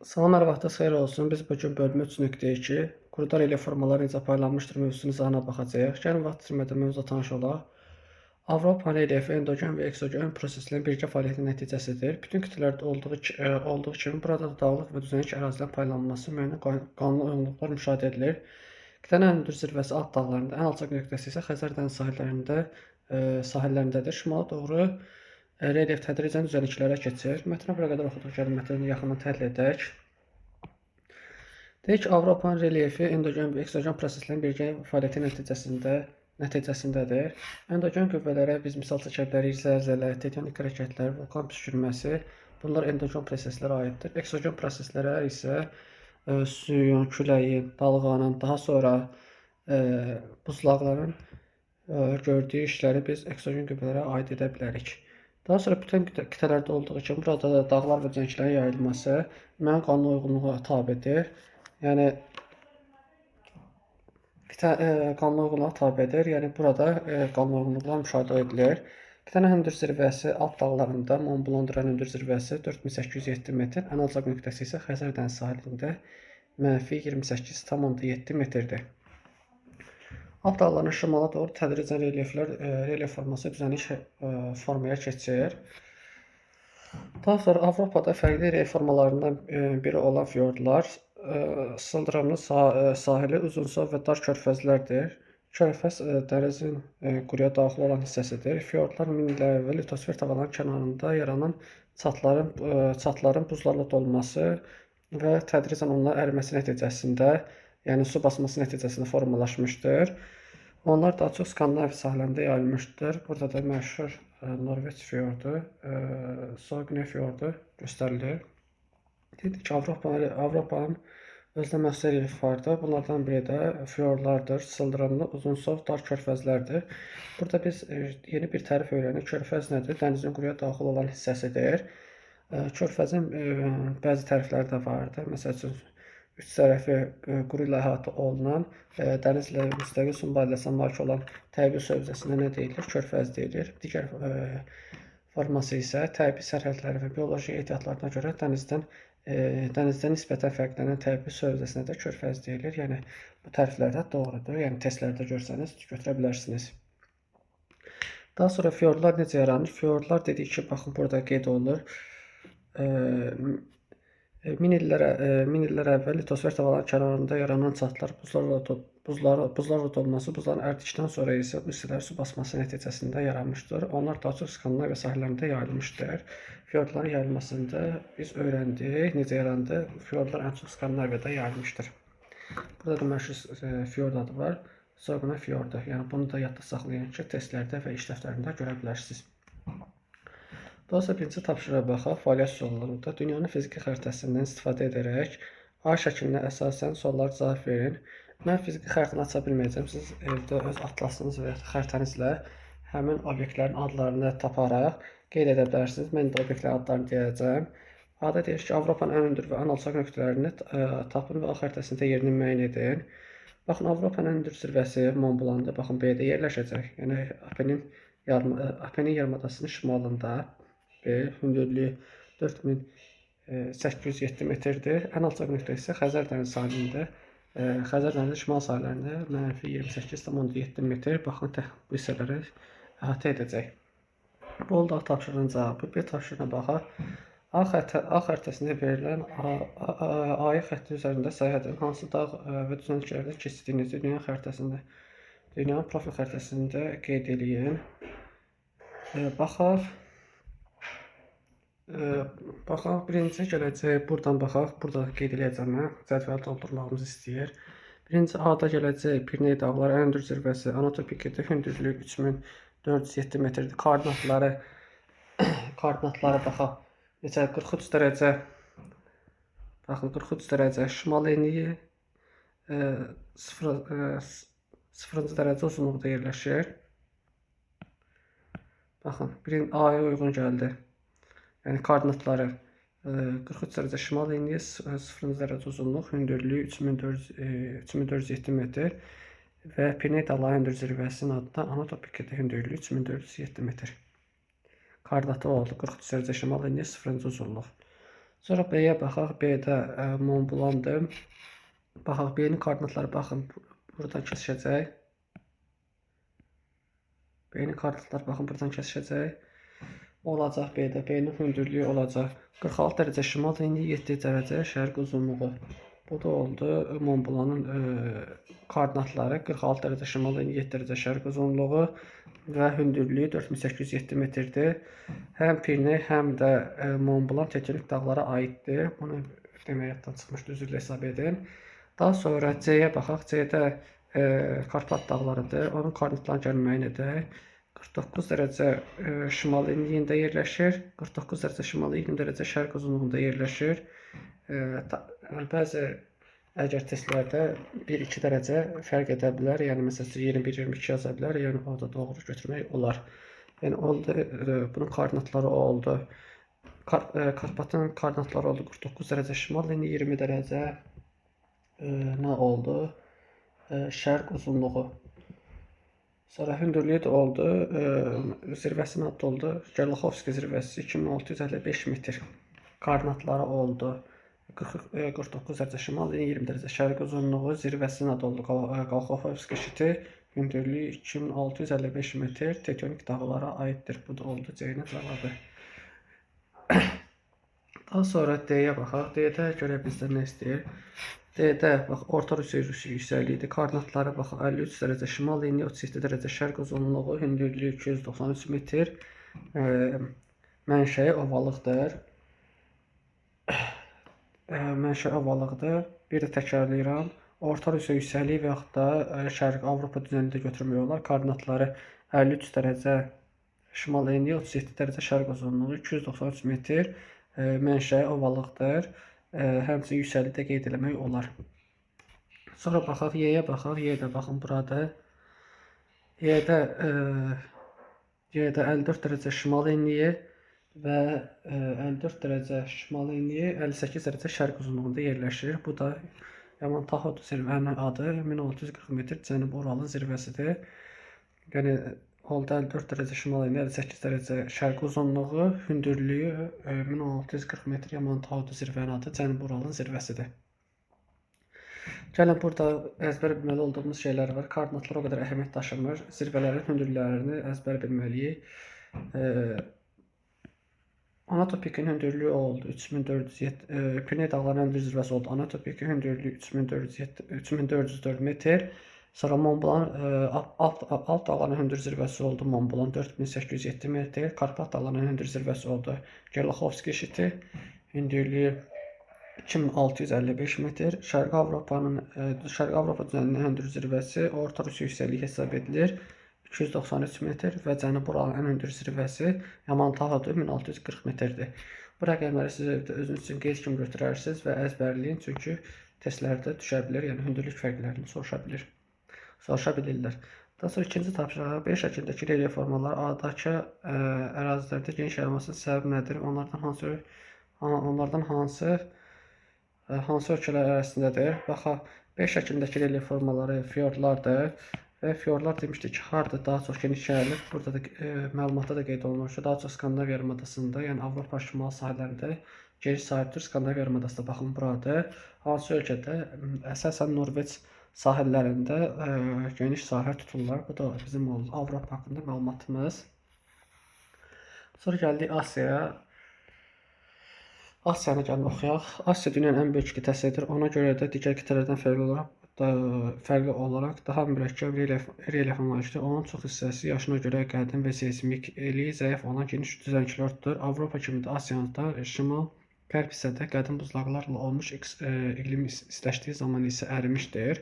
Salam, hər vaxtınız xeyir olsun. Biz bugün bölmə 3.2 quruda relyef formaları necə paylanmışdır mövzusunu izahına baxacağıq. Gəlin vaxt itirmədən mövzuya tanış olaq. Avropa relyefi endogen və eksogen proseslərin birgə fəaliyyəti nəticəsidir. Bütün kütlələrdə olduğu kimi burada da dağlıq və düzənlik ərazilərin paylanması müəyyən qanun uyğunluqlar müşahidə edilir. Qitənin ən hündür zirvəsi Alp dağlarında, ən alçaq nöqtəsi isə Xəzər dəniz sahillərindədir. Şimala doğru relyef tədricən düzənliklərə keçir. Mətnə bir qədər oxuduq, gəlin mətni yaxından təhlil edək. Deyək ki, Avropanın relyefi endogen və eksogen proseslərin birgə fəaliyyəti nəticəsindədir. Endogen qüvvələrə biz misal çəkə bilərik, zəlzələ, tektonik hərəkətlər, vulkan püskürməsi, bunlar endogen proseslərə aiddir. Eksogen proseslərə isə suyun, küləyin, dalğanın, daha sonra buzlaqların gördüyü işləri biz eksogen qüvvələrə aid edə bilərik. Daha sonra bütün qitələrdə olduğu kimi burada da dağlar və düzənliklərin yayılması müəyyən qanun uyğunluğa tabedir. Yəni qanun uyğunluğa tabedir. Yəni burada qanun uyğunluqlar müşahidə edilir. Qitənin hündür zirvəsi Alp dağlarında, Mont Blanc'ın hündür zirvəsi 4807 metr, ən alçaq nöqtəsi isə Xəzər dəniz sahilində -28,7 metrdir. Alp dağlarının şimala doğru tədricən relyef forması düzənlik formaya keçir. Daha sonra Avropada fərqli relyef formalarından biri olan fiordlar, sıldırımlı sahili, uzunsov və dar körfəzlərdir. Körfəz dənizin quruya daxil olan hissəsidir. Fiordlar min illər əvvəl litosfer tavanların kənarında yaranan çatların buzlarla dolması və tədricən onların əriməsi nəticəsində, yəni su basması nəticəsində formalaşmışdır. Onlar daha çox Skandinaviya sahillərində yayılmışdır. Burada da məşhur Norveç fiyordu, Sogne fiyordu göstərilir. Dedik ki, Avropanın özünə məxsus relyefi vardır. Bunlardan biri də fiyorlardır, sıldırımlı, uzunsov, dar körfəzlərdir. Burada biz yeni bir tərif öyrənirik. Körfəz nədir? Dənizin quruya daxil olan hissəsidir. Körfəzin bəzi tərifləri də vardır. Məsəl üçün, üç tərəfi quru ilə əhatə olunan, dənizlə müstəqil su mübadiləsinə malik olan təbii su hövzəsinə nə deyilir? Körfəz deyilir. Digər forması isə təbii sərhədləri və bioloji ehtiyatlarına görə dənizdən nisbətən fərqlənən təbii su hövzəsinə də körfəz deyilir. Yəni, bu təriflər də doğrudur. Yəni, testlərdə görsəniz, götürə bilərsiniz. Daha sonra fiordlar necə yaranır? Fiordlar dedik ki, baxın, burada qeyd olunur. Min illər əvvəl litosfer tavalarının kənarında yaranan çatlar, buzlarla dolması, buzların ərdikdən sonra isə bu hissələr su basması nəticəsində yaranmışdır. Onlar daha çox Skandinaviya sahillərində yayılmışdır. Fiordların yayılmasında biz öyrəndik, necə yarandı. Fiordlar ən çox Skandinaviyada yayılmışdır. Burada da məşhur fiord adı var. Sogne fiyordu. Yəni, bunu da yadda saxlayın ki, testlərdə və iş dəftərində görə bilərsiniz. Daha sonra birinci tapşırığa baxaq. Fəaliyyət suallarında dünyanın fiziki xəritəsindən istifadə edərək A şəklinə əsasən suallara cavab verin. Mən fiziki xəritəni aça bilməyəcəm. Siz evdə öz atlasınız və xəritənizlə həmin obyektlərin adlarını taparaq qeyd edə bilərsiniz. Mən də obyektlərin adlarını deyəcəm. A-da deyir ki, Avropanın ən hündür və ən alçaq nöqtələrini tapın və A xəritəsində yerini müəyyən edin. Baxın, Avropanın ən hündür zirvəsi Mont Blanc'da, baxın, B-də yerləşəcək. Yəni, Apenin yarımadasının şimalında. Hündürlüyü 4807 metrdir. Ən alçaq nöqtə isə Xəzər dəniz sahilində, Xəzər dənizi şimal sahillərində -28,7 metr. Baxın, bu hissələri əhatə edəcək. Bu oldu A tapşırığının cavabı. B tapşırığına baxaq. A xəritəsində verilən A-yı xətti üzərində səyahətin hansı dağ və düzənliklərdə keçdiyinizi dünyanın profil xəritəsində qeyd edin. Baxaq, birinci gələcək, buradan baxaq, burada qeyd edəcəm mən, cədvəli doldurmağımızı istəyir. Birinci A-da gələcək, Pirney dağları, ən hündür zirvəsi, Anatopikada hündürlüyü 3407 metrdir. Koordinatlara baxaq. Necə 43 dərəcə, baxın, 43 dərəcə şimal enliyi 0-cı dərəcə uzunluqda yerləşir. Baxın, A-ya uyğun gəldi. Yəni, koordinatları 43 dərəcə şimal enliyi, 0-cı dərəcə uzunluq, hündürlüyü 3407 metr və Pirney dağları hündür zirvəsinin adı da Anatopikada hündürlüyü 3407 metr. Koordinatı oldu. 43 dərəcə şimal enliyi, 0-cı uzunluq. Sonra B-yə baxaq. B-də Mont Blanc'dır. Baxaq, B-nin koordinatları baxın buradan kesişəcək. B-nin koordinatları baxın buradan kesişəcək. Olacaq B-də. B-nin hündürlüyü olacaq 46 dərəcə şimal enliyi, 7 dərəcə şərq uzunluğu. Bu da oldu Mont Blanc'ın koordinatları 46 dərəcə şimal enliyi, 7 dərəcə şərq uzunluğu və hündürlüyü 4807 metrdir. Həm Pirney, həm də Mont Blanc tektonik dağlara aiddir. Bunu demək yaddan çıxmışdı, üzrlə hesab edin. Daha sonra C-yə baxaq. C-də Karpat dağlarıdır. Onun koordinatlarını gəlməyin edək. 49 dərəcə şimal enliyində yerləşir. 49 dərəcə şimal, 20 dərəcə şərq uzunluğunda yerləşir. Bəzi əgər testlərdə 1-2 dərəcə fərq edə bilər. Yəni məsələn 21-22 yaza bilər. Yəni o da doğru götürmək olar. Yəni oldu, bunun koordinatları oldu. Karpatın koordinatları oldu 49 dərəcə şimal enliyi, 20 dərəcə nə oldu? Şərq uzunluğu. Sonra hündürlüyü də oldu. Zirvəsinin adı oldu Gerlachovski zirvəsi 2655 metr. Koordinatları oldu 49 dərəcə şimal, 20 dərəcə şərq uzunluğu. Zirvəsinin adı oldu Gerlachovski şiti. Hündürlüyü 2655 metr. Tektonik dağlara aiddir. Bu da oldu C-nin cavabı. Daha sonra D-yə baxaq. D-də görə bizdən nə istəyir? D-də bax, orta yüksəkliyidir. Koordinatları baxaq 53 dərəcə şimal enliyi, 37 dərəcə şərq uzunluğu, hündürlüyü 293 metr. Mənşəyi ovalıqdır. Mənşəyi ovalıqdır. Bir də təkrarlayıram. Orta yüksəkliyi və yaxud da Şərq Avropa düzənində götürmək olar. Koordinatları 53 dərəcə şimal enliyi, 37 dərəcə şərq uzunluğu, 293 metr. Mənşəyi ovalıqdır. Həmçinin yüksəklikdə qeyd eləmək olar. Sonra baxaq Y-yə baxaq. Y-də baxın burada. Y-də 54 dərəcə şimal enliyi və 54 dərəcə şimal enliyi, 58 dərəcə şərq uzunluğunda yerləşir. Bu da Yaman Tahoe zirvənin adı 1640 metr Cənubi Uralın zirvəsidir. Yəni oldu 54 dərəcə şimal enliyi, 58 dərəcə şərq uzunluğu, hündürlüyü 1640 metr Yaman Tahoe zirvənin adı Cənubi Uralın zirvəsidir. Gəlin burada əzbər bilməli olduğumuz şeylər var. Koordinatlar o qədər əhəmiyyət daşımır. Zirvələrin hündürlüklərini əzbər bilməliyik. Anatopikin hündürlüyü oldu 3407. Pirney dağlarının hündür zirvəsi oldu. Anatopikin hündürlüyü 3404 metr. Sonra Mont Blanc alt dağların hündür zirvəsi oldu. Mont Blanc 4807 metr. Karpat dağlarının hündür zirvəsi oldu. Gerlachovski şiti hündürlüyü 2655 metr. Şərqi Avropa düzəninin hündür zirvəsi orta yüksəkliyi hesab edilir 293 metr və Cənubi Uralın ən hündür zirvəsi Yaman Tahoe 1640 metrdir. Bu rəqəmləri siz özünüz üçün qeyd kimi götürərsiniz və əzbərləyin, çünki testlərdə düşə bilir, yəni hündürlük fərqlərini soruşa bilirlər. Daha sonra ikinci tapşırıq, B şəklindəki relyef formaları A-dakı ərazilərdə geniş yayılmasının səbəbi nədir? Onlardan hansı ölkələr arasındadır? Baxaq, B şəklindəki relyef formaları fiordlardır. Və fiordlar demişdik ki, harada daha çox geniş yayılır. Burada da məlumatda da qeyd olunur ki, daha çox Skandinav yarımadasında, yəni Avropa şimal sahələrində geniş sahibdir. Skandinav yarımadasında baxın burada. Hansı ölkədə? Əsasən Norveç sahillərində geniş sahə tuturlar. Bu da bizim Avropa haqqında məlumatımız. Sonra gəldik Asiyaya. Asiyanı gəlin oxuyaq. Asiya dünyanın ən böyük qitəsidir. Ona görə də digər qitələrdən fərqli olaraq daha mürəkkəb relyef malikdir. Onun çox hissəsi yaşına görə qədim və seysmikliyi zəif olan geniş düzənliklərdir. Avropa kimi də Asiyada şimal-qərb hissədə qədim buzlaqlarla olmuş iqlim istiləşdiyi zaman isə ərimişdir.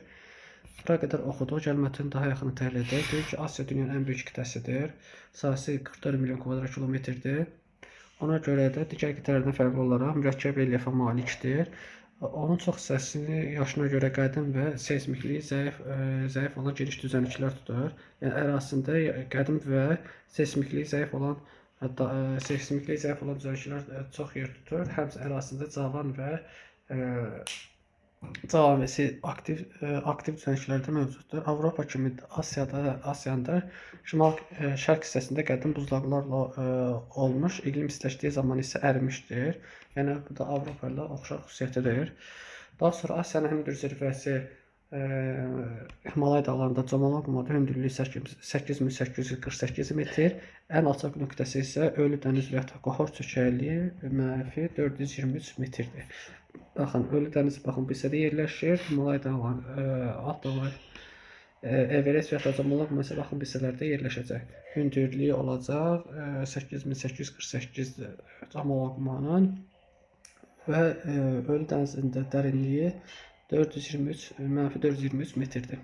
Bura qədər oxuduq. Gəl mətni daha yaxını təhlil edək. Deyir ki, Asiya dünyanın ən böyük qitəsidir. Sahəsi 44 milyon kvadrat kilometrdir. Ona görə də digər qitələrdən fərqli olaraq mürəkkəb relyefə malikdir. Onun çox hissəsini yaşına görə qədim və seysmikliyi zəif olan geniş düzənliklər tutur. Yəni ərazisində qədim və seysmikliyi zəif olan düzənliklər çox yer tutur. Həmçinin ərazisində cavan və Cavamesi aktiv düzənliklərdə mövcuddur. Avropa kimi Asiyanın da şərq hissəsində qədim buzlaqlarla olmuş, iqlim istiləşdiyi zaman isə ərimişdir. Yəni bu da Avropa ilə oxşar xüsusiyyətidir. Daha sonra Asiyanın hündür zirvəsi Himalay dağlarında Comalaqmada hündürlüyü 8848 metr, ən alçaq nöqtəsi isə Ölü dəniz və ya Qohor çökəkliyi mənfi 423 metrdir. Baxın, Ölü dəniz baxın bu hissədə yerləşir. Himalay dağları, alt dağlar, Everest və ya Comalaqma isə baxın bu hissələrdə yerləşəcək. Hündürlüyü olacaq 8848 Comalaqmanın və Ölü dənizində dərinliyi mənfi 423 metrdir.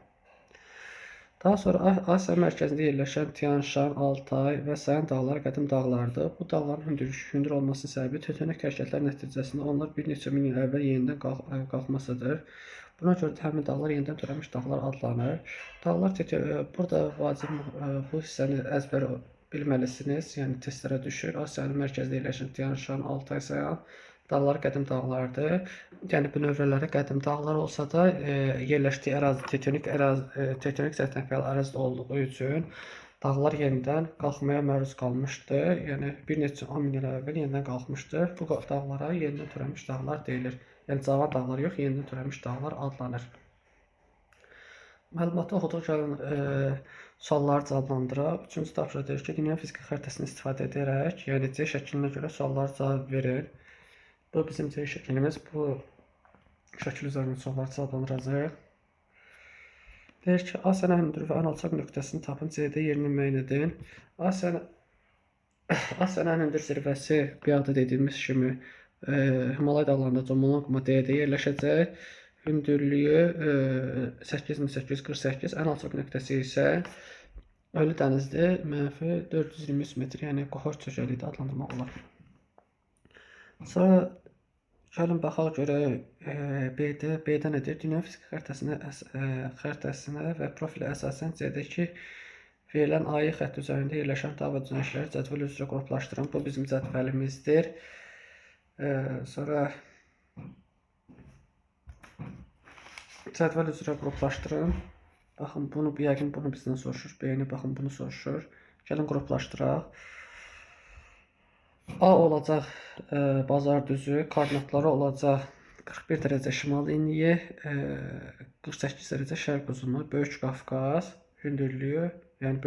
Daha sonra Asiya mərkəzində yerləşən Tian Shan, Altay və sayan dağlar qədim dağlardır. Bu dağların hündür olmasının səbəbi tektonik hərəkətlər nəticəsində onlar bir neçə min il əvvəl yenidən qalxmasıdır. Buna görə də həmin dağlar yenidən törənmiş dağlar adlanır. Burada vacib bu hissəni əzbər bilməlisiniz, yəni testlərə düşür. Asiyanın mərkəzində yerləşən Tian Shan, Altay sayan dağlar qədim dağlardır. Yəni bu növrələri qədim dağlar olsa da yerləşdiyi ərazi tektonik cəhətdən fəal ərazidə olduğu üçün dağlar yenidən qalxmaya məruz qalmışdır. Yəni bir neçə 10 min il əvvəl yenidən qalxmışdır. Bu dağlara yenidən törənmiş dağlar deyilir. Yəni cavan dağlar yox, yenidən törənmiş dağlar adlanır. Məlumatı oxuduqca sualları canlandıraq. Üçüncü tapşırıq deyir ki, dünya fiziki xəritəsini istifadə edərək, yəni C şəklinə görə suallara cavab verin. Bu bizim C şəklimiz. Bu şəkil üzərində suallar cavablandıracaq. Deyir ki, Asiyanın hündür və ən alçaq nöqtəsini tapın, C-də yerini müəyyən edin. Asiyanın hündür zirvəsi bayaqda dediyimiz kimi Himalay dağlarında Comalaqma D-də yerləşəcək. Hündürlüyü 8848, ən alçaq nöqtəsi isə Ölü dənizdir, mənfi 423 metr, yəni Qohor çökəkliyi də adlandırmaq olar. Sonra gəlin baxaq görək B-də nədir? Dünya fiziki xəritəsinə və profilə əsasən C-dəki verilən ayi xətti üzərində yerləşən dağ və düzənlikləri cədvəl üzrə qruplaşdırın. Bu bizim cədvəlimizdir. Sonra cədvəl üzrə qruplaşdırın. Baxın, yəqin bunu bizdən soruşur. B-ni baxın, bunu soruşur. Gəlin qruplaşdıraq. A olacaq bazar düzü, koordinatları olacaq 41 dərəcə şimal enliyi, 48 dərəcə şərq uzunluğu, Böyük Qafqaz hündürlüyü, yəni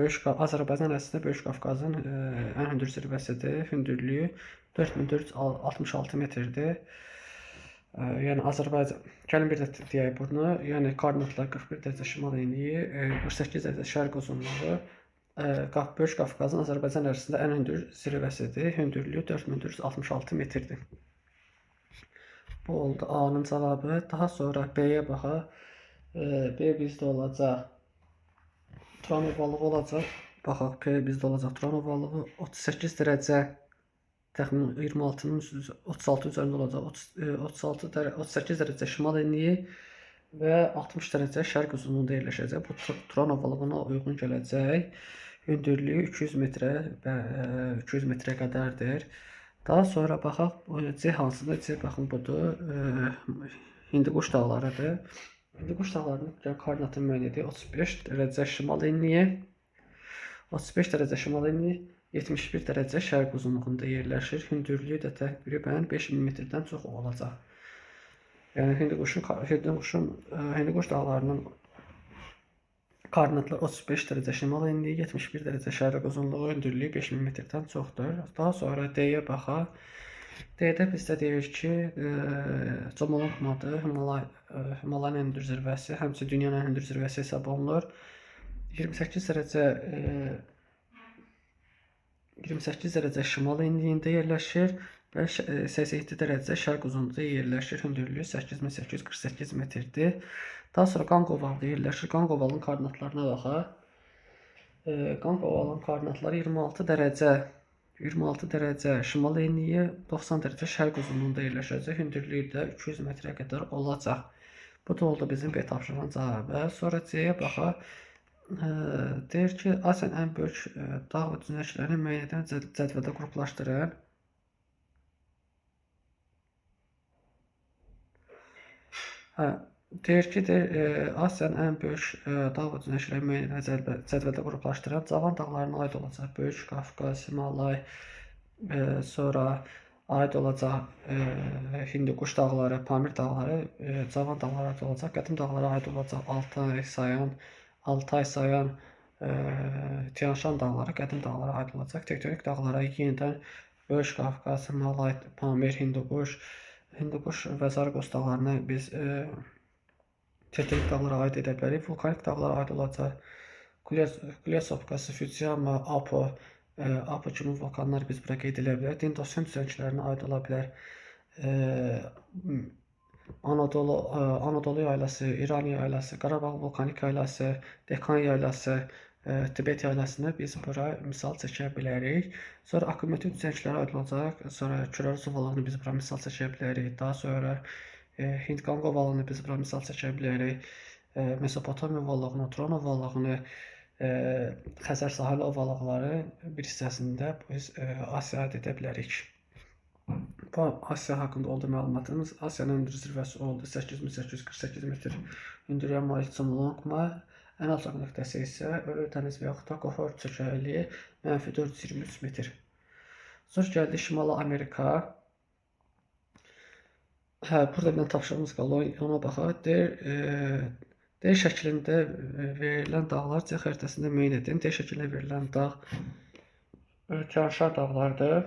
Azərbaycan ərazisində Böyük Qafqazın ən hündür zirvəsidir, hündürlüyü 4466 metrdir. Yəni Azərbaycan, gəlin bir də deyək bunu, yəni koordinatlar 41 dərəcə şimal enliyi, 48 dərəcə şərq uzunluğu, Böyük Qafqazın Azərbaycan ərazisində ən hündür zirvəsidir, hündürlüyü 4466 metrdir. Bu oldu A-nın cavabı. Daha sonra B-yə baxaq. B bizdə olacaq Turan ovalığı olacaq. Baxaq, P bizdə olacaq Turan ovalığı 38 dərəcə, təxminən 26-nın 36 üzərində olacaq, 38 dərəcə şimal enliyi və 60 dərəcə şərq uzunluğunda yerləşəcək. Bu Turan ovalığına uyğun gələcək. Hündürlüyü 200 metrə qədərdir. Daha sonra baxaq, C hansıdır? C baxın budur. Hindiquş dağlarıdır. Hindiquş dağlarının koordinatını müəyyən edək. 35 dərəcə şimal enliyi, 35 dərəcə şimal enliyi, 71 dərəcə şərq uzunluğunda yerləşir. Hündürlüyü də təqribən 5000 metrdən çox olacaq. Yəni Hindiquş dağlarının koordinatları 35 dərəcə şimal enliyi, 71 dərəcə şərq uzunluğu, hündürlüyü 5000 metrdən çoxdur. Daha sonra D-yə baxaq. D-də bizdə deyir ki, Comalaqmadır, Himalayın ən hündür zirvəsi, həmçinin dünyanın ən hündür zirvəsi hesab olunur. 28 dərəcə şimal enliyində yerləşir və 87 dərəcə şərq uzunluğunda yerləşir. Hündürlüyü 8848 metrdir. Daha sonra Qanq ovalığı yerləşir. Qanq ovalının koordinatlarına baxaq. Qanq ovalının koordinatları 26 dərəcə şimal enliyi, 90 dərəcə şərq uzunluğunda yerləşəcək. Hündürlüyü də 200 metrə qədər olacaq. Bu da oldu bizim B tapşırığının cavabı. Sonra C-yə baxaq. Deyir ki, Asiyanın ən böyük dağ və düzənliklərini müəyyən edən cədvəldə qruplaşdırın. Hə, deyir ki, Asiyanın ən böyük dağ və düzənlikləri müəyyən və cədvəldə qruplaşdıran Cavan dağlarına aid olacaq Böyük Qafqaz, Himalay, sonra aid olacaq Hindukuş dağları, Pamir dağları, Cavan dağlara aid olacaq, qədim dağlara aid olacaq Altay, Sayan, Tian Şan dağları, qədim dağlara aid olacaq. Tektonik dağlara yenidən Böyük Qafqaz, Himalay, Pamir, Hindukuş və Zarqos dağlarını biz tektonik dağlara aid edə bilərik. Vulkanik dağlara aid olacaq Kulyasovka, Sufyama, Apo kimi vulkanlar biz bura qeyd edə bilərik. Dindosen düzənliklərinə aid ola bilər. Anadolu yaylası, İran yaylası, Qarabağ vulkanik yaylası, Dekan yaylası, Tibet yaylasını biz bura misal çəkə bilərik. Sonra akkumulyativ düzənliklərə aid olacaq. Sonra Kürəli ovalığını biz bura misal çəkə bilərik. Daha sonra Hind-Qanq ovalığını biz bura misal çəkə bilərik. Mesopotamiya ovalığını, Turan ovalığını, Xəzər sahili ovalıqları bir hissəsində biz Asiya aid edə bilərik. Bu Asiya haqqında olduğu məlumatımız. Asiyanın hündür zirvəsi oldu 8848 metr hündürlüyə malik Chumolungma. Ən alçaq nöqtəsi isə Ölü dəniz və yaxud da Qohor çökəkliyi -423 metr. Sonra gəldi Şimali Amerika. Burada bir tapşırığımız qaldı, ona baxaq. D şəklində verilən dağlar C xəritəsində müəyyən edin. D şəklində verilən dağ Tian Şan dağlardır.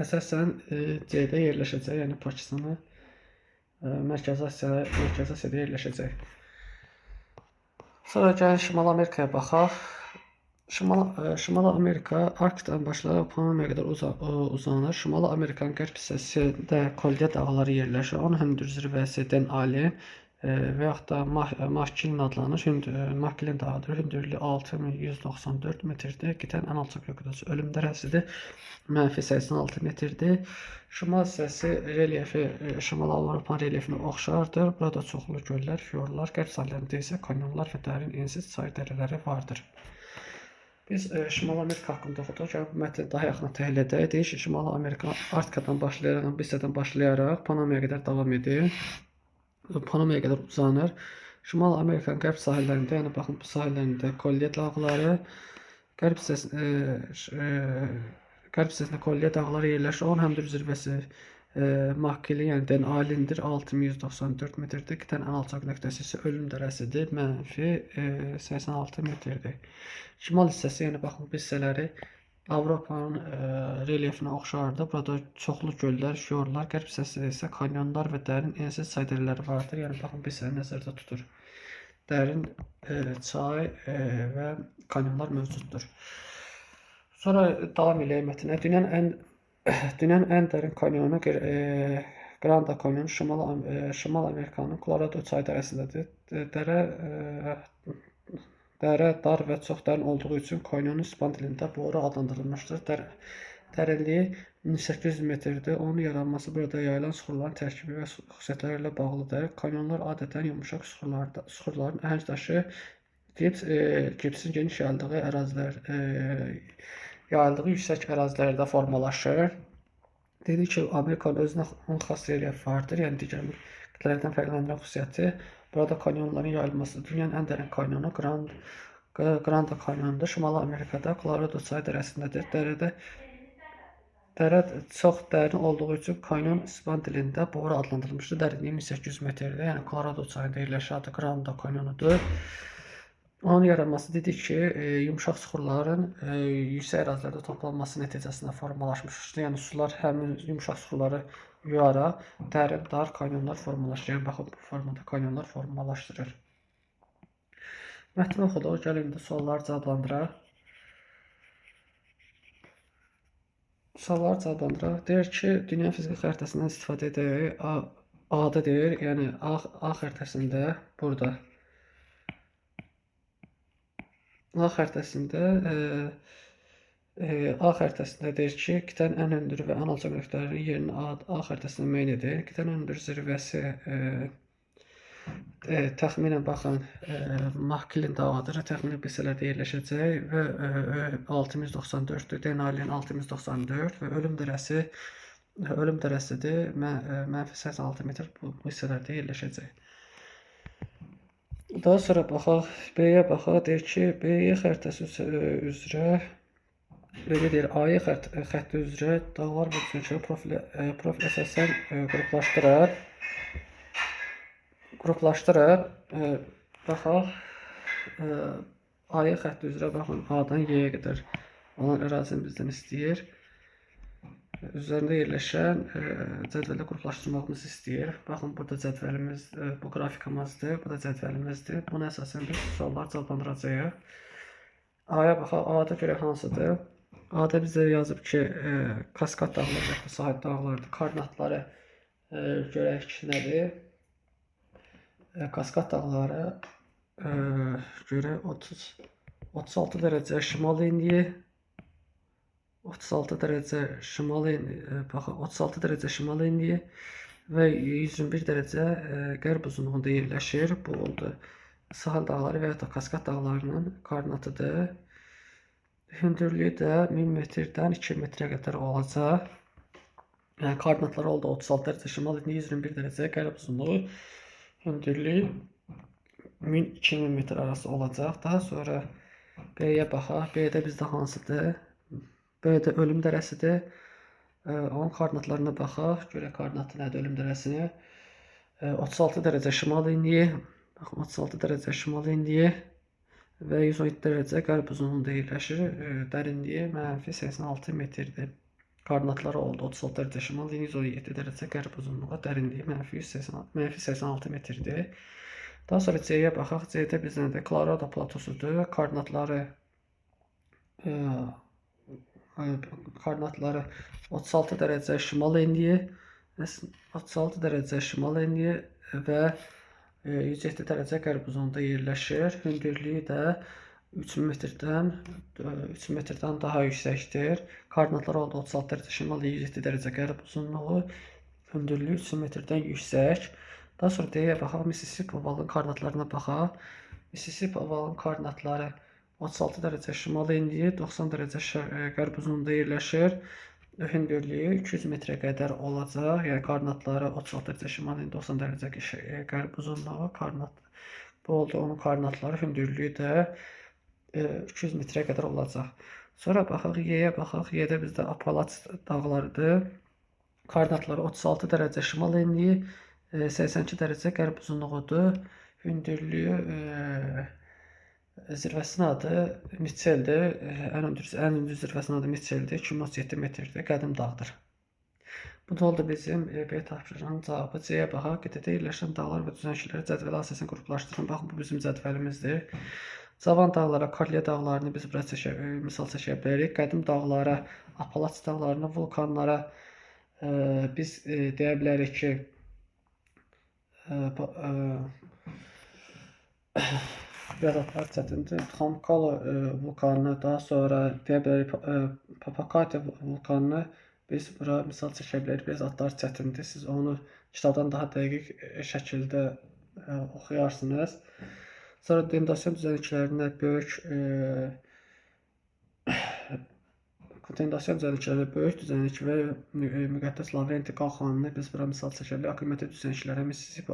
Əsasən C-də yerləşəcək, yəni Pakistanı Mərkəzi Asiyada yerləşəcək. Sonra gəlin Şimali Amerikaya baxaq. Şimali Amerika Arktikdən başlayaraq Panamaya qədər uzanır. Şimali Amerikanın qərb hissəsində Kolye dağları yerləşir. Onun hündür zirvəsi Denali və yaxud da Mahkilin adlanır. Mahkilin dağıdır. Hündürlüyü 6194 metrdir. Qitənin ən alçaq nöqtəsi ölüm dərəcəsidir. -86 metrdir. Şimal hissəsi relyefi Şimali Avropanın relyefinə oxşardır. Burada çoxlu göllər, fiyorlar, qərb sahillərində isə kanyonlar və dərin ensiz çay dərələri vardır. Biz Şimali Amerika haqqında oxuduq. Bu mətni daha yaxına təhlil edək. Deyir ki, Şimali Amerika Arktikadan başlayaraq, bu hissədən başlayaraq Panamaya qədər davam edir. Panamaya qədər uzanır. Şimali Amerikanın qərb sahillərində, yəni baxın bu sahillərində Kolye dağları, qərb hissəsində Kolye dağları yerləşir. Onun hündür zirvəsi Mahkili, yəni Denalindir, 6194 metrdir. Qitənin ən alçaq nöqtəsi isə ölüm dərəcəsidir, -86 metrdir. Şimal hissəsi, yəni baxın bu hissələri Avropanın relyefinə oxşardır. Burada çoxlu göllər, fiyorlar, qərb hissəsində isə kanyonlar və dərin ensiz çay dərələri vardır. Yəni baxın bu hissəni nəzərdə tutur. Dərin çay və kanyonlar mövcuddur. Sonra davam eləyək mətnə. Dünyanın ən dərin kanyonu Granda kanyonu Şimal Amerikanın Colorado çay dərəsindədir. Dərə dar və çox dərin olduğu üçün kanyonun ispan dilində boru adlandırılmışdır. Dərinliyi 1800 metrdir. Onun yaranması burada yayılan suxurların tərkibi və xüsusiyyətləri ilə bağlıdır. Kanyonlar adətən yumuşaq suxurların əhəng daşı gipsin geniş yayıldığı yüksək ərazilərdə formalaşır. Dedi ki, Amerikanın özünə xas relyef vardır, yəni digər qitələrdən fərqləndirən xüsusiyyəti. Burada kanyonların yayılması dünyanın ən dərin kanyonu Granda kanyonudur. Şimali Amerikada Colorado çay dərəsindədir. Dərə çox dərin olduğu üçün kanyon ispan dilində boru adlandırılmışdır. Dərinliyi 1800 metrdir. Yəni Colorado çayında yerləşən adı Granda kanyonudur. Onun yaranması dedik ki, yumuşaq suxurların yüksək ərazilərdə toplanması nəticəsində formalaşmışdır. Yəni sular həmin yumuşaq suxurları yuyaraq dərin, dar kanyonlar formalaşır. Yəni baxın bu formada kanyonlar formalaşdırır. Mətni oxuduq, gəlin indi sualları cavablandıraq. Deyir ki, dünya fiziki xəritəsindən istifadə edək. A-da deyir, yəni A xəritəsində burada. A xəritəsində deyir ki, qitənin ən hündür və ən alçaq nöqtələrinin yerini A xəritəsində müəyyən edir. Qitənin hündür zirvəsi təxminən baxın Mahkilin dağıdır. Təxminən bu hissələrdə yerləşəcək və 694-dür. Denalinin 694 və ölüm dərəsi ölüm dərəsidir. Mənfi 86 metr bu hissələrdə yerləşəcək. Daha sonra baxaq, B-yə baxaq, deyir ki, B-yə xəritəsi üzrə belə deyir, A-yə xətti üzrə dağlar və düzənçilər profil əsasən qruplaşdırır. Baxaq, A-yə xətti üzrə baxın, A-dan Y-yə qədər olan ərazini bizdən istəyir. Üzərində yerləşən cədvəldə qruplaşdırmağımızı istəyir. Baxın, burada cədvəlimiz, bu qrafikamızdır, bu da cədvəlimizdir. Buna əsasən biz suallar cavablandıracağıq. A-ya baxaq, A-da görək hansıdır? A-da bizə yazıb ki, Kaskad dağları, sahil dağlardır. Koordinatları görək ki, nədir? Kaskad dağları görək 36 dərəcə şimal enliyi, 36 dərəcə şimal enliyi və 121 dərəcə qərb uzunluğunda yerləşir. Bu oldu sahil dağları və ya da Kaskad dağlarının koordinatıdır. Hündürlüyü də 1000 metrdən 2 metrə qədər olacaq. Yəni koordinatları oldu 36 dərəcə şimal enliyi, 121 dərəcə qərb uzunluğu, hündürlüyü 1000-2000 metr arası olacaq. Daha sonra B-yə baxaq. B-də bizdə hansıdır? B-də ölüm dərəsidir. Onun koordinatlarına baxaq. Görək koordinatı nədir ölüm dərəsini? 36 dərəcə şimal enliyi, baxın 36 dərəcə şimal enliyi və 117 dərəcə qərb uzunluğunda yerləşir. Dərinliyi mənfi 86 metrdir. Koordinatları oldu 36 dərəcə şimal enliyi, 117 dərəcə qərb uzunluğu, dərinliyi mənfi 86 metrdir. Daha sonra C-yə baxaq. C-də bizdə nədir? Colorado platosudur. Koordinatları 36 dərəcə şimal enliyi, 36 dərəcə şimal enliyi və 107 dərəcə qərb uzunluğunda yerləşir. Hündürlüyü də 3000 metrdən daha yüksəkdir. Koordinatları oldu 36 dərəcə şimal enliyi, 107 dərəcə qərb uzunluğu, hündürlüyü 3000 metrdən yüksək. Daha sonra D-yə baxaq, Mississippi ovalının koordinatlarına baxaq. Mississippi ovalının koordinatları 36 dərəcə şimal enliyi, 90 dərəcə qərb uzunluğunda yerləşir. Hündürlüyü 200 metrə qədər olacaq. Yəni koordinatları 36 dərəcə şimal enliyi, 90 dərəcə qərb uzunluğu, bu oldu onun koordinatları, hündürlüyü də 200 metrə qədər olacaq. Sonra baxaq Y-yə baxaq. Y-də bizdə Apalaç dağlarıdır. Koordinatları 36 dərəcə şimal enliyi, 82 dərəcə qərb uzunluğudur. Hündürlüyü zirvəsinin adı Mitchelldir. Ən hündür zirvəsinin adı Mitchelldir. 2037 metrdir. Qədim dağdır. Bu da oldu bizim B tapşırığının cavabı. C-yə baxaq. Qitədə yerləşən dağlar və düzənlikləri cədvələ əsasən qruplaşdırın. Baxın, bu bizim cədvəlimizdir. Cavan dağlara, Karliya dağlarını biz bura misal çəkə bilərik. Qədim dağlara, Apalaç dağlarına, vulkanlara biz deyə bilərik ki, biraz adlar çətindir. Xankalo vulkanını, daha sonra deyə bilərik Papakati vulkanını biz bura misal çəkə bilərik. Biraz adlar çətindir. Siz onu kitabdan daha dəqiq şəkildə oxuyarsınız. Sonra dendasiyon düzənliklərinə böyük düzənlik və müqəddəs Lavrenti qalxanını biz bura misal çəkə bilərik. Aklimativ düzənliklərə Mississippi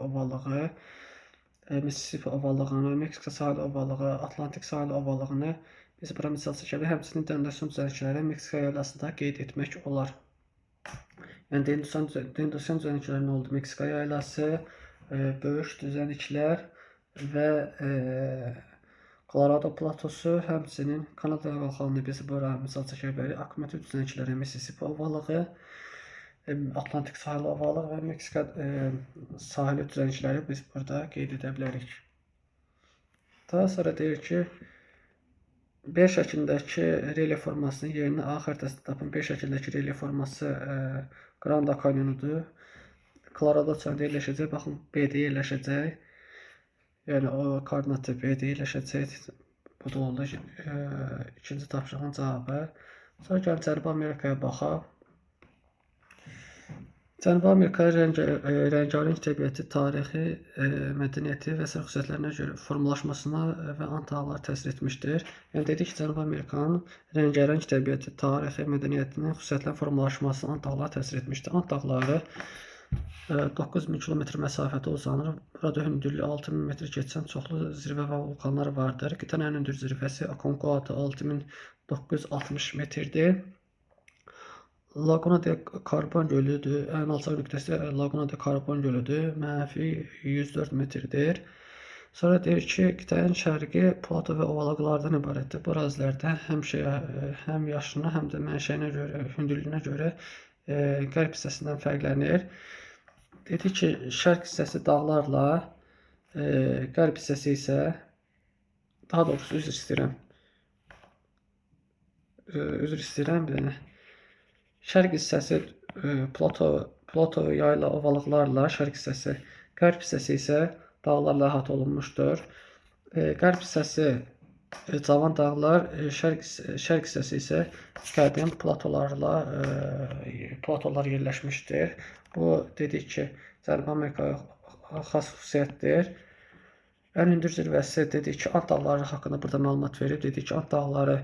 ovallığını, Meksika sahil ovallığı, Atlantik sahil ovallığını biz bura misal çəkə bilərik. Həmçinin dendasiyon düzənlikləri Meksika yaylasında qeyd etmək olar. Yəni dendasiyon düzənlikləri nə oldu? Meksika yaylası, böyük düzənliklər və Colorado platosu, həmçinin Kanada qalxanını biz bura misal çəkə bilərik. Aklimativ düzənliklərə Mississippi ovallığı, Atlantik sahil ovallığı və Meksika sahili düzənlikləri biz burada qeyd edə bilərik. Daha sonra deyir ki, B şəklindəki relyef formasının yerini A xəritəsində tapın. B şəklindəki relyef forması Grand Canyonudur. Colorado çayında yerləşəcək. Baxın, B-də yerləşəcək. Yəni o koordinatı B-də yerləşəcək. Bu da oldu ikinci tapşırığın cavabı. Sonra gəlin Cənubi Amerikaya baxaq. Cənubi Amerika rəngarəng təbiəti, tarixi, mədəniyyəti və sair xüsusiyyətlərinə görə formalaşmasına və Ant dağları təsir etmişdir. Yəni dedik ki, Cənubi Amerikanın rəngarəng təbiəti, tarixi, mədəniyyətinin xüsusiyyətlərin formalaşmasına Ant dağları təsir etmişdir. Ant dağları 9000 kilometr məsafədə uzanır. Burada hündürlüyü 6000 metr keçən çoxlu zirvə və vulkanlar vardır. Qitənin ən hündür zirvəsi Aconcagua 6960 metrdir. Laguna de Carbon gölüdür. Ən alçaq nöqtəsi Laguna de Carbon gölüdür. -104 metrdir. Sonra deyir ki, qitənin şərqi plato və ovalıqlardan ibarətdir. Bu ərazilərdə həm yaşına, həm də mənşəyinə görə, hündürlüyünə görə qərb hissəsindən fərqlənir. Dedi ki, şərq hissəsi dağlarla, qərb hissəsi isə, daha doğrusu üzr istəyirəm bir dənə. Şərq hissəsi plato yayla ovalıqlarla, şərq hissəsi, qərb hissəsi isə dağlarla əhatə olunmuşdur. Qərb hissəsi cavan dağlar, şərq hissəsi isə qədim platolar yerləşmişdir. Bu dedik ki, Cənubi Amerikaya xas xüsusiyyətdir. Ən hündür zirvəsi dedik ki, Ant dağları haqqında burada məlumat verib. Dedik ki, Ant dağları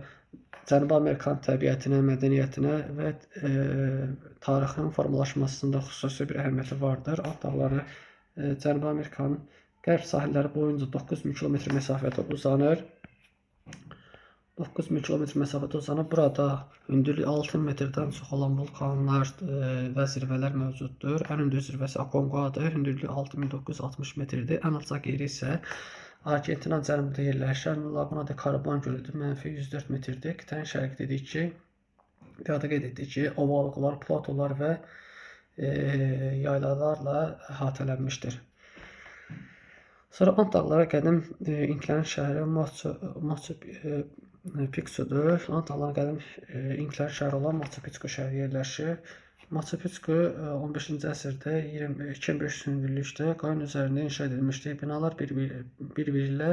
Cənubi Amerikanın təbiətinə, mədəniyyətinə və tarixinin formalaşmasında xüsusi bir əhəmiyyəti vardır. Ant dağları Cənubi Amerikanın qərb sahilləri boyunca 9000 kilometr məsafədə uzanır. 9000 kilometr məsafədə uzanır. Burada hündürlüyü 6000 metrdən çox olan vulkanlar və zirvələr mövcuddur. Ən hündür zirvəsi Aconcagua'dır. Hündürlüyü 6960 metrdir. Ən alçaq yeri isə Argentinanın cənubunda yerləşən Laguna de Carbon gölüdür. -104 metrdir. Qitənin şərqi dedik ki, qeyd etdik ki, ovalıqlar, platolar və yaylalarla əhatələnmişdir. Sonra Ant dağları qədim İnklərin şəhəri Machu Picchu'dur. Ant dağları qədim İnklərin şəhəri olan Machu Picchu şəhəri yerləşir. Machu Picchu 15-ci əsrdə 2500 hündürlükdə qayanın üzərində inşa edilmişdir. Binalar bir-biri ilə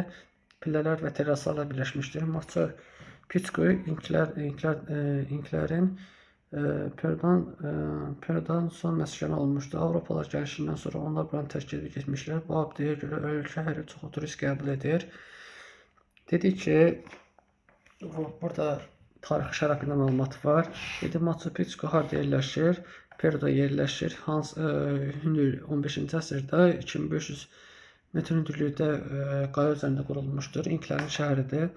pillələr və terraslarla birləşmişdir. Machu Picchu İnklərin Peru'dan son məskəni olmuşdur. Avropalılar gəlişindən sonra onlar buranı tərk edib getmişlər. Bu abidəyə görə ölkə hər il çox turist qəbul edir. Dedik ki, burada tarixi şəhər haqqında məlumat var. Dedi Machu Picchu harda yerləşir? Peru'da yerləşir. 15-ci əsrdə 2500 metr hündürlükdə qaya üzərində qurulmuşdur. İnklərin şəhəridir.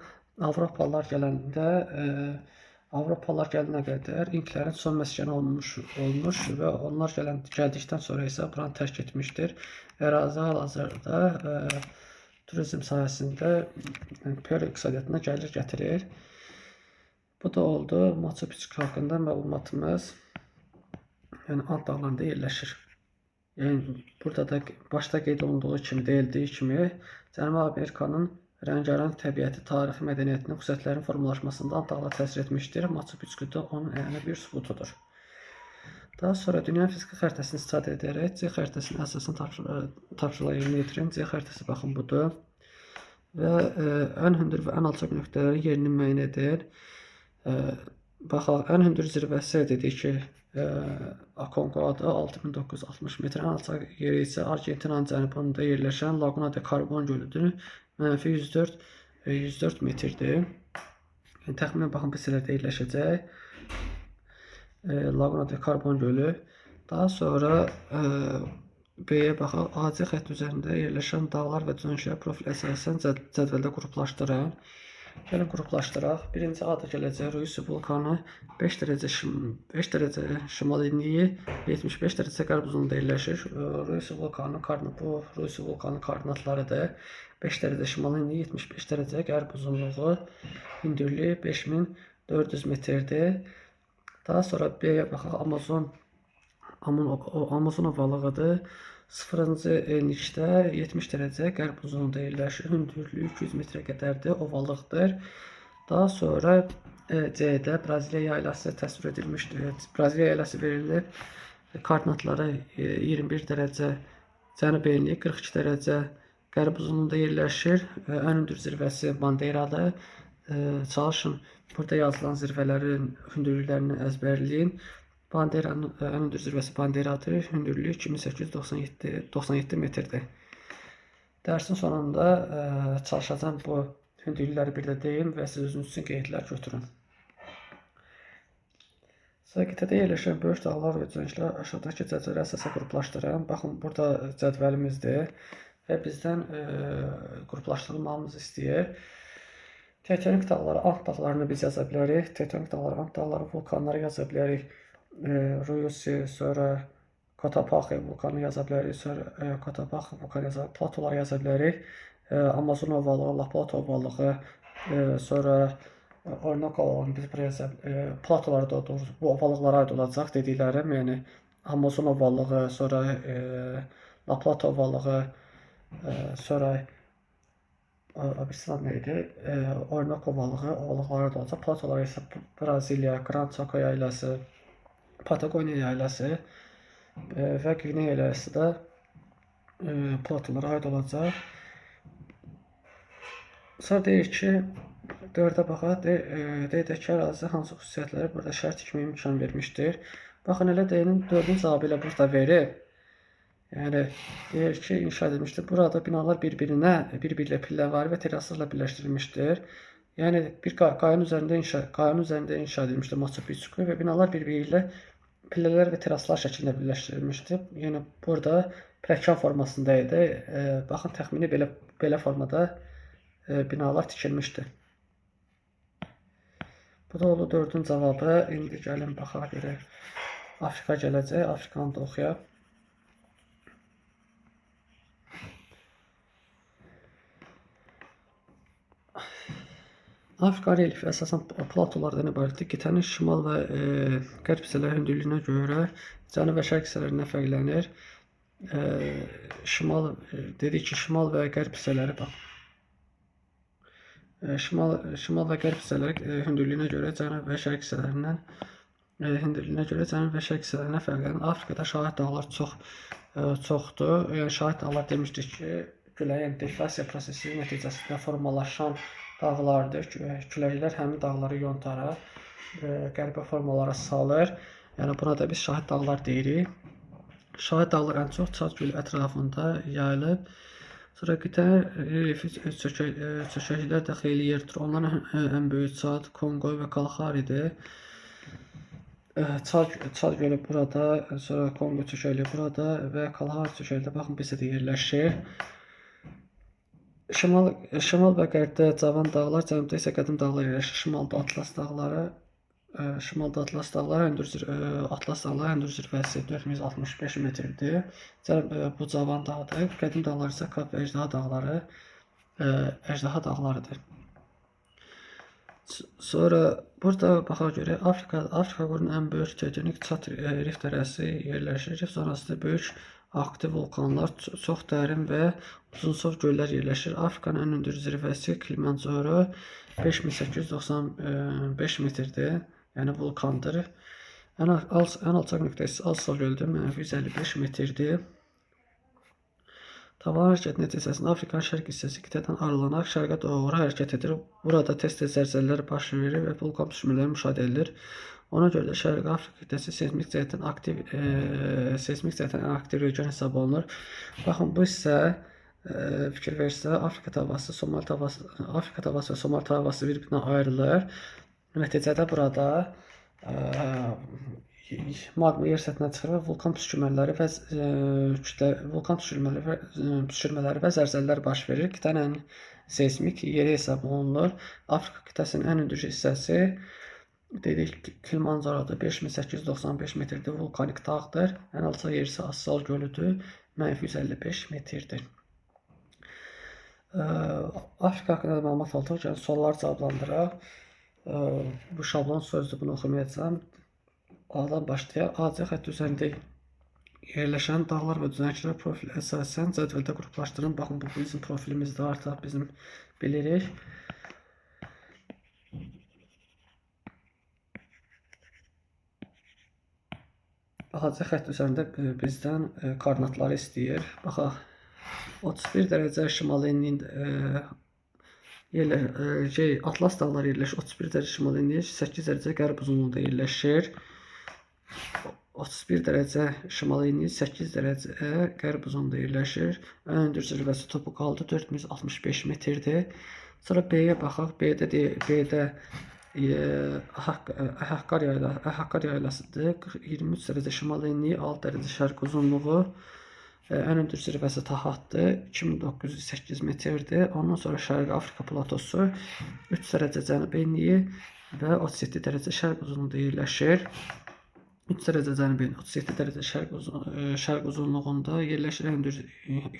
Avropalılar gələnə qədər İnklərin son məskəni olmuş və onlar gəldikdən sonra isə buranı tərk etmişdir. Ərazi hal-hazırda turizm sayəsində Peru iqtisadiyyatına gəlir gətirir. Bu da oldu Machu Picchu haqqında məlumatımız. Yəni Ant dağlarında yerləşir. Yəni burada da başda qeyd olunduğu kimi, deyildiyi kimi Cənubi Amerikanın rəngarəng təbiəti, tarixi, mədəniyyətinin xüsusiyyətlərinin formalaşmasında Ant dağları təsir etmişdir. Machu Picchu da onun əyani bir sübutudur. Daha sonra dünya fiziki xəritəsini istifadə edərək C xəritəsinin əsasını tapşırıqla yerinə yetirin. C xəritəsi baxın budur. Və ən hündür və ən alçaq nöqtələrin yerini müəyyən edir. Baxaq, ən hündür zirvəsi dedik ki, Aconcagua'da 6960 metr, ən alçaq yeri isə Argentinanın cənubunda yerləşən Laguna de Carbon gölüdür. -104 metrdir. Yəni, təxminən baxın bu hissələrdə yerləşəcək Laguna de Carbon gölü. Daha sonra B-yə baxaq, AC xətt üzərində yerləşən dağlar və dönüşlər profil əsasən cədvəldə qruplaşdırın. Gəlin qruplaşdıraq. Birinci adı gələcək Ruisi vulkanı 5 dərəcə şimal enliyi, 75 dərəcə qərb uzunluğunda yerləşir. Ruisi vulkanı koordinatlarıdır. 5 dərəcə şimal enliyi, 75 dərəcə qərb uzunluğu, hündürlüyü 5400 metrdir. Daha sonra B-yə baxaq, Amazon ovalığıdır. 0-cı enlikdə 70 dərəcə qərb uzunluğunda yerləşir. Hündürlüyü 200 metrə qədərdir, ovalıqdır. Daha sonra C-də Braziliya yaylası təsvir edilmişdir. Braziliya yaylası verilib. Koordinatları 21 dərəcə cənub enliyi, 42 dərəcə qərb uzunluğunda yerləşir. Ən hündür zirvəsi Bandeiradır. Çalışın burada yazılan zirvələrin hündürlüklərini əzbərləyin. Banderanın ən hündür zirvəsi Banderadır. Hündürlüyü 2897 metrdir. Dərsin sonunda çalışacağım bu hündürlükləri bir də deyim və siz özünüz üçün qeydlər götürün. Qitədə yerləşən böyük dağlar və düzənliklər aşağıdakı cədvələ əsasən qruplaşdırın. Baxın, burada cədvəlimizdir və bizdən qruplaşdırılmamızı istəyir. Tektonik dağları, Ant dağlarını biz yaza bilərik. Tektonik dağları, Ant dağları, vulkanları yaza bilərik. Rusi, sonra Cotopaxi vulkanı yaza bilərik, sonra Cotopaxi vulkanı yaza bilərik, platolar yaza bilərik. Amazon ovalığı, La Plata ovalığı, sonra Orinoco ovalığını biz buraya yaza bilərik. Platolar da doğrusu bu ovalıqlara aid olacaq dediklərim, yəni Amazon ovalığı, sonra La Plata ovalığı, sonra Abistan neydi? Orinoco ovalığı, ovalıqlara da olacaq. Platolar isə Braziliya, Gran Chaco yaylası, Patagoniya yaylası və Qviney yaylası da platolara aid olacaq. Sonra deyir ki, 4-ə baxaq, deyək ki, ərazi hansı xüsusiyyətləri burada şərt tikməyə imkan vermişdir. Baxın, elə deyinin 4-ün cavabı ilə burada verir. Yəni, deyir ki, inşa edilmişdir. Burada binalar bir-birlə pilləvari və teraslarla birləşdirilmişdir. Yəni, bir qayanın üzərində inşa edilmişdir Machu Picchu və binalar bir-biri ilə pillələr və teraslar şəklində birləşdirilmişdir. Yəni, burada pürəkkan formasında idi. Baxın, təxmini belə formada binalar tikilmişdir. Bu da oldu 4-ün cavabı. İndi gəlin, baxaq görək. Afrika gələcək, Afrikanı da oxuyaq. Afrika relyefi əsasən platolardan ibarətdir. Qitənin şimal və qərb hissələri hündürlüyünə görə cənub və şərq hissələrindən fərqlənir. Dedik ki, şimal və qərb hissələri bax. Şimal və qərb hissələri hündürlüyünə görə cənub və şərq hissələrindən fərqlənir. Afrikada şahid dağlar çoxdur. Yəni şahid dağlar demişdik ki, küləyin deflasiya prosesi nəticəsində formalaşan dağlardır. Küləklər həmin dağları yontarır, qəribə formalara salır. Yəni buna da biz şahid dağlar deyirik. Şahid dağlar ən çox Çad gölü ətrafında yayılıb. Sonra qitə relyefi çökəklər də xeyli yer tutur. Onların ən böyük Çad, Kongo və Kalaharidir. Çad gölü burada, sonra Kongo çökəkliyi burada və Kalahari çökəkliyi baxın bizdə də yerləşir. Şimal və qərbdə cavan dağlar, cənubda isə qədim dağlar yerləşir. Şimalda Atlas dağları, Atlas dağları hündür zirvəsi 465 metrdir. Bu cavan dağdır. Qədim dağlar isə Kap və Əjdaha dağlarıdır. Sonra burada baxaq görək, Afrika qurunun ən böyük tektonik Çad rift ərazisi yerləşir. Rift zonasında böyük aktiv vulkanlar, çox dərin və uzunsov göllər yerləşir. Afrikanın ən hündür zirvəsi Kilimanjaro 5895 metrdir. Yəni vulkandır. Ən alçaq nöqtəsi Alsa gölüdür, -155 metrdir. Tavan hərəkəti nəticəsində Afrikanın şərq hissəsi qitədən ayrılaraq şərqə doğru hərəkət edir. Burada tez-tez zəlzələlər baş verir və vulkan düşmüləri müşahidə edilir. Ona görə də Şərqi Afrika qitəsi seysmik cəhətdən aktiv region hesab olunur. Baxın, bu hissə fikir verirsə, Afrika tavası və Somali tavası bir-birindən ayrılır. Nəticədə burada magma yer səthinə çıxır və vulkan püskürmələri və zəlzələlər baş verir. Qitənin seysmik yeri hesab olunur. Afrika qitəsinin ən hündür hissəsi dedik Kilimanjaroda 5895 metrdir, vulkanik dağdır. Ən alçaq yeri isə Assal gölüdür, -155 metrdir. Afrika haqqında məlumat aldıq, yəni sualları cavablandıraq. Bu şablon sözdür, bunu oxumayacağım. A'dan başlayaq. AC xətt üzərində yerləşən dağlar və düzənliklər profili əsasən cədvəldə qruplaşdırın. Baxın, bu bizim profilimizdə artıq bizim bilirik. AC xətt üzərində bizdən koordinatları istəyir. Baxaq, 31 dərəcə şimal enliyində Atlas dağları yerləşir. 31 dərəcə şimal enliyi, 8 dərəcə qərb uzunluğunda yerləşir. 31 dərəcə şimal enliyi, 8 dərəcə qərb uzunluğunda yerləşir. Ən hündür zirvəsi topuq altı 4065 metrdir. Sonra B-yə baxaq. B-də Əhəqqar yaylasıdır. 23 dərəcə şimal enliyi, 6 dərəcə şərq uzunluğu. Ən hündür zirvəsi Tahatdır, 2908 metrdir. Ondan sonra Şərqi Afrika platosu 3 dərəcə cənub enliyi və 37 dərəcə şərq uzunluğunda yerləşir. 3 dərəcə cənub enliyi, 37 dərəcə şərq uzunluğunda yerləşir. Ən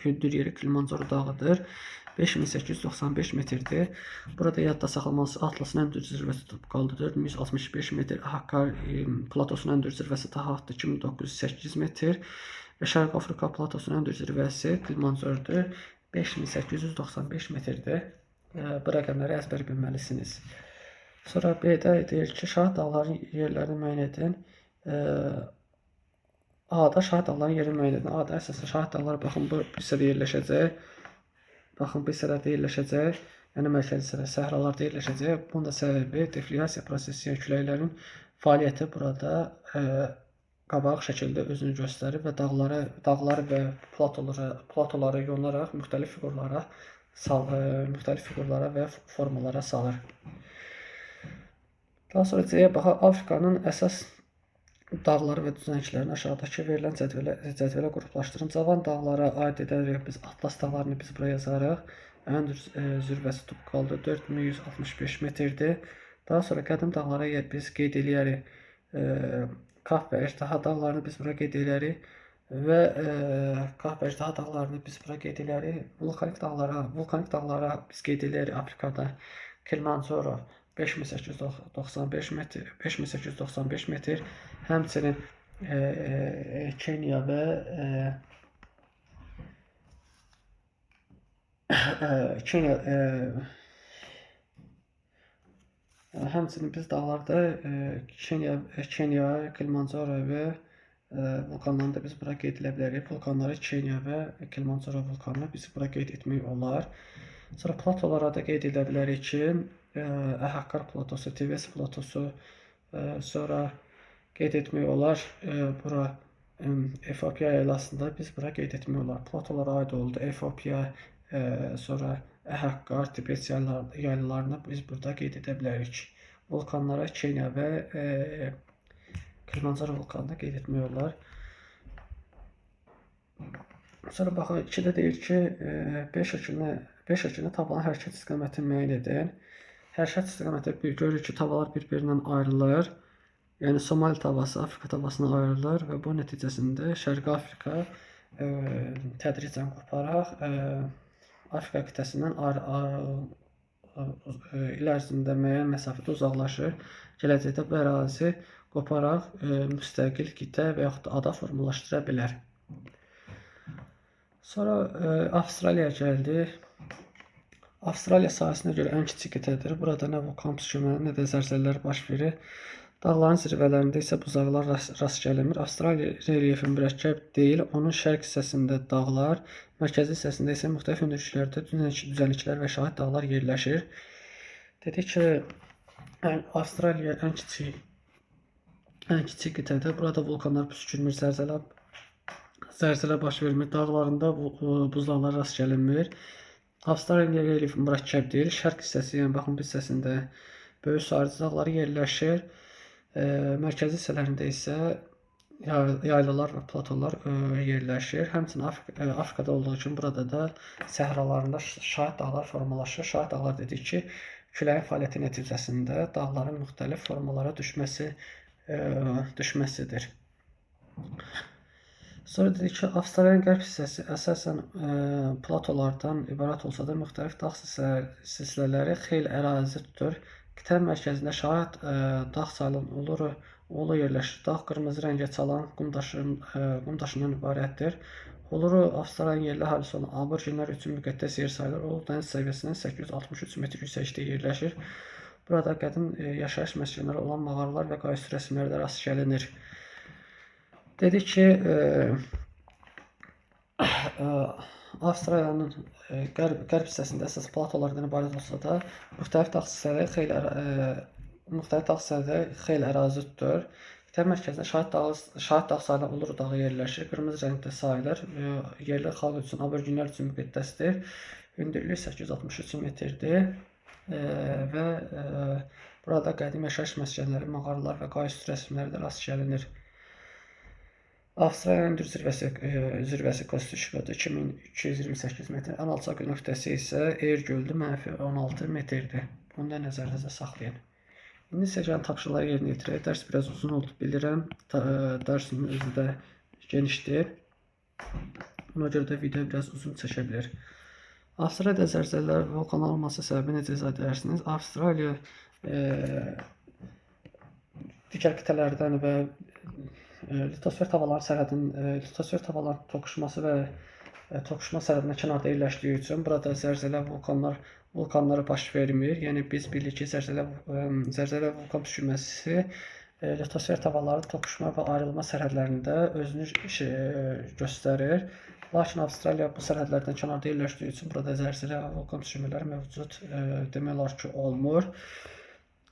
hündür yeri Kilimanjaro dağıdır. 5895 metrdir. Burada yadda saxlaması Atlasın ən hündür zirvəsi Topkaldır, 4165 metr. Əhəqqar platosunun ən hündür zirvəsi Tahatdır, 2908 metr. Və Şərq Afrika platosunun ən hündür zirvəsi Kilimanjarodur, 5895 metrdir. Bu rəqəmləri əzbər bilməlisiniz. Sonra B-də deyir ki, Şahid dağların yerlərini müəyyən edin. A-da Şahid dağların yerini müəyyən edin. A-da əsasən Şahid dağları baxın bu hissədə yerləşəcək. Baxın bu hissələrdə yerləşəcək. Yəni mərkəzi hissələr, səhralarda yerləşəcək. Bunun da səbəbi deflyasiya prosesi, yəni küləklərin fəaliyyəti burada qabaq şəkildə özünü göstərir və dağları və platoları yonaraq müxtəlif figurlara və formalara salır. Daha sonra C-yə baxaq. Afrikanın əsas dağları və düzənliklərini aşağıdakı verilən cədvələ qruplaşdırın. Cavan dağlara aid edərək biz Atlas dağlarını biz buraya yazarıq. Ən zirvəsi Topkaldır, 4165 metrdir. Daha sonra qədim dağlara biz qeyd eləyərik. Kaf və Əjdaha dağlarını biz bura qeyd edərik və Kaf və Əjdaha dağlarını biz bura qeyd edərik. Vulkanik dağlara biz qeyd edərik Afrikada. Kilimanjaro 5895 metr. Həmçinin Kenya və həmçinin biz dağlarda Kenya, Kilimanjaro və vulkanlarını da biz bura qeyd edə bilərik. Vulkanları Kenya və Kilimanjaro vulkanını biz bura qeyd etmək olar. Sonra platolara da qeyd edə bilərik ki, Əhəqqar platosu, Tivesi platosu, sonra qeyd etmək olar. Bura Efiopiya yaylasında biz bura qeyd etmək olar. Platolara aid oldu. Efiopiya, sonra Əhəqqar, Tibet yaylalarını biz burada qeyd edə bilərik. Vulkanlara Kenya və Kilimanjaro vulkanını qeyd etmək olar. Sonra baxın, 2-də deyir ki, 5 şəkilində tabanın hərəkət istiqamətini müəyyən edin. Hərəkət istiqaməti görürük ki, tavalar bir-birindən ayrılır. Yəni Somali tavası Afrika tavasına ayrılır və bu nəticəsində Şərqi Afrika tədricən qoparaq Afrika qitəsindən il ərzində müəyyən məsafədə uzaqlaşır. Gələcəkdə bu ərazi qoparaq müstəqil qitə və yaxud da ada formalaşdıra bilər. Sonra Avstraliyaya gəldik. Avstraliya sahəsinə görə ən kiçik qitədir. Burada nə vulkan püskürmələri, nə də zəlzələlər baş verir. Dağların zirvələrində isə buzağlar rast gəlinmir. Avstraliya relyefi mürəkkəb deyil. Onun şərq hissəsində dağlar, mərkəzi hissəsində isə müxtəlif hündürlüklərdə düzənliklər və şahid dağlar yerləşir. Dedik ki, Avstraliya ən kiçik qitədir. Burada vulkanlar püskürmür, zəlzələ baş vermir. Dağlarında buzlaqlar rast gəlinmir. Avstraliya relyefi mürəkkəbdir. Şərq hissəsi, yəni baxın bu hissəsində böyük sarıcı dağları yerləşir. Mərkəzi hissələrində isə yaylalar və platolar yerləşir. Həmçinin Afrikada olduğu kimi burada da səhralarında şahid dağlar formalaşır. Şahid dağlar dedik ki, küləyin fəaliyyəti nəticəsində dağların müxtəlif formalara düşməsidir. Sonra dedik ki, Avstraliyanın qərb hissəsi əsasən platolardan ibarət olsa da müxtəlif dağ silsilələri xeyli ərazi tutur. Qitə mərkəzində şahid dağ sayılan Ulu yerləşir. Dağ qırmızı rəngə çalan qum daşından ibarətdir. Uluru Avstraliyanın yerli əhalisi olan aborjinlər üçün müqəddəs yer sayılır. Ulu dəniz səviyyəsindən 863 metr yüksəklikdə yerləşir. Burada qədim yaşayış məskənləri olan mağaralar və qaysı rəsmlərdə rast gəlinir. Dedik ki, Avstraliyanın qərb hissəsində əsas platolardan ibarət olsa da, müxtəlif dağ hissələri xeyli ərazi tutur. Qitə mərkəzində Şahid dağı sayılan Ulur dağı yerləşir. Qırmızı rəngdə sayılır. Yerli xalq üçün, aborigənlər üçün müqəddəsdir. Hündürlüyü 863 metrdir. Və burada qədim yaşayış məskənləri, mağaralar və qayaüstü rəsmləri də rast gəlinir. Avstraliyanın hündür zirvəsi Kostuş-Qodu 2228 metr. Ən alçaq nöqtəsi isə Eir gölü -16 metrdir. Bunu da nəzərinizdə saxlayın. İndi isə gəlin tapşırıqları yerinə yetirək. Dərs biraz uzun oldu, bilirəm. Dərsin özü də genişdir. Buna görə də video biraz uzun çəkə bilər. Avstraliyada zəlzələlər və vulkan olması səbəbi necə izah edersiniz? Avstraliya digər qitələrdən və litosfer havaların sərhədinin litosfer havaların toqquşması və toqquşma sərhədinə kənarda yerləşdiyi üçün burada zəlzələ vulkanları baş vermir. Yəni biz bilirik ki, zəlzələ vulkan püskürməsi litosfer havaların toqquşma və ayrılma sərhədlərində özünü göstərir. Lakin Avstraliya bu sərhədlərdən kənarda yerləşdiyi üçün burada zəlzələ və vulkan püskürmələri mövcud demək olar ki, olmur.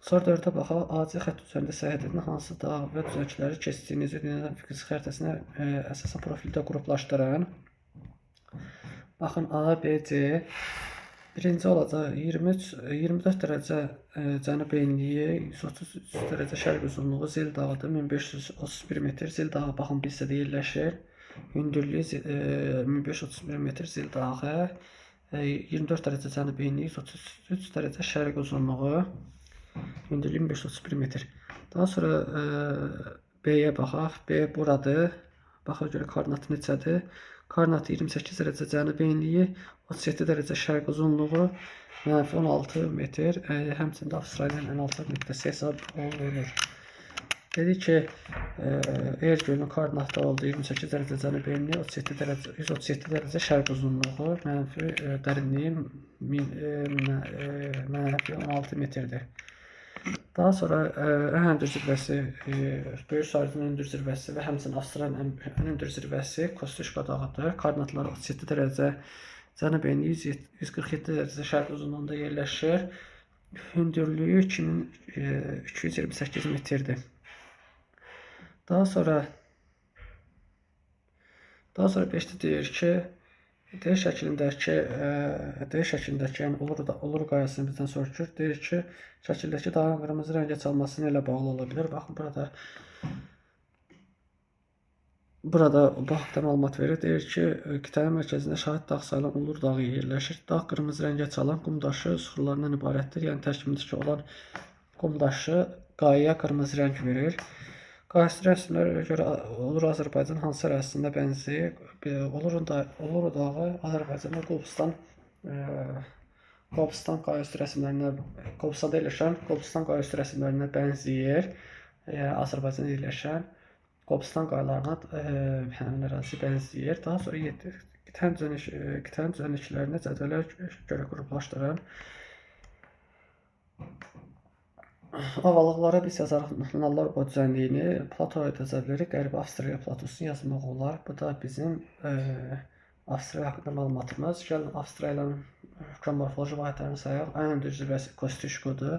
Sonra 4-ə baxaq. AC xətt üzərində səyahət edin, hansı dağ və düzənlikləri keçdiyinizi dünyanın fizik xəritəsinə əsasən profildə qruplaşdırın. Baxın, A, B, C. Birinci olacaq 24 dərəcə cənub enliyi, 133 dərəcə şərq uzunluğu Zil dağıdır, 1531 metr. Zil dağı baxın, bir hissədə yerləşir. Hündürlüyü 1531 metr Zil dağı. 24 dərəcə cənub enliyi, 133 dərəcə şərq uzunluğu. Hündürlüyü 1531 metr. Daha sonra B-yə baxaq. B buradır. Baxaq görə koordinatı neçədir? Koordinatı 28 dərəcə cənub enliyi, 37 dərəcə şərq uzunluğu, -16 metr. Həmçində Avstraliyanın ən alçaq nöqtəsi hesab olunur. Dedik ki, Eir gölünün koordinatı oldu 28 dərəcə cənub enliyi, 137 dərəcə şərq uzunluğu, dərinliyi -16 metrdir. Daha sonra ən hündür zirvəsi, Böyük Sarıcının hündür zirvəsi və həmçinin Avstraliyanın ən hündür zirvəsi Kostuş-Qodu dağıdır. Koordinatları 37 dərəcə cənub enliyi, 147 dərəcə şərq uzunluğunda yerləşir. Hündürlüyü 2228 metrdir. Daha sonra 5-də deyir ki, D şəklindəki yəni Ulur qayasını bizdən soruşur. Deyir ki, şəkildəki dağın qırmızı rəngə çalması ilə bağlı ola bilər. Baxın, burada bu haqda məlumat verir. Deyir ki, qitənin mərkəzində Şahid dağı sayılan Ulur dağı yerləşir. Dağ qırmızı rəngə çalan qum daşı süxurlarından ibarətdir. Yəni tərkibindəki olan qum daşı qayaya qırmızı rəng verir. Qayaüstü rəsmlərə görə Ulur Azərbaycan hansı ərazisində bənzəyir? Ulur dağı Azərbaycanda Qobustan yerləşən Qobustan qayaüstü rəsmlərinə bənzəyir. Azərbaycanda yerləşən Qobustan qayalarına həmin ərazi bənzəyir. Daha sonra qitənin düzənliklərini cədvələ görə qruplaşdırın. Ovalıqlara biz yazarıq Nallar boy düzənliyini, platoya da yazа bilərik. Qərbi Avstraliya platosunu yazmaq olar. Bu da bizim Avstraliya haqqında məlumatımız. Gəlin Avstraliyanın hökm morfoloji vahidlərini sayaq. Ən hündür zirvəsi Kostuş-Qodu.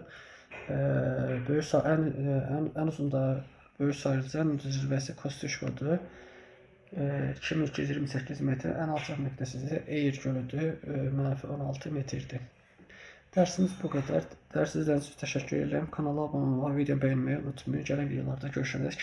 Ən uzun da Böyük Sarıcının hündür zirvəsi Kostuş-Qodu. 2228 metr. Ən alçaq nöqtəsi isə Eir gölüdür, -16 metrdir. Dərsimiz bu qədər. Dərs izlədiyiniz üçün təşəkkür edirəm. Kanala abunə olmağı, videonu bəyənməyi unutmayın. Gələn videolarda görüşənədək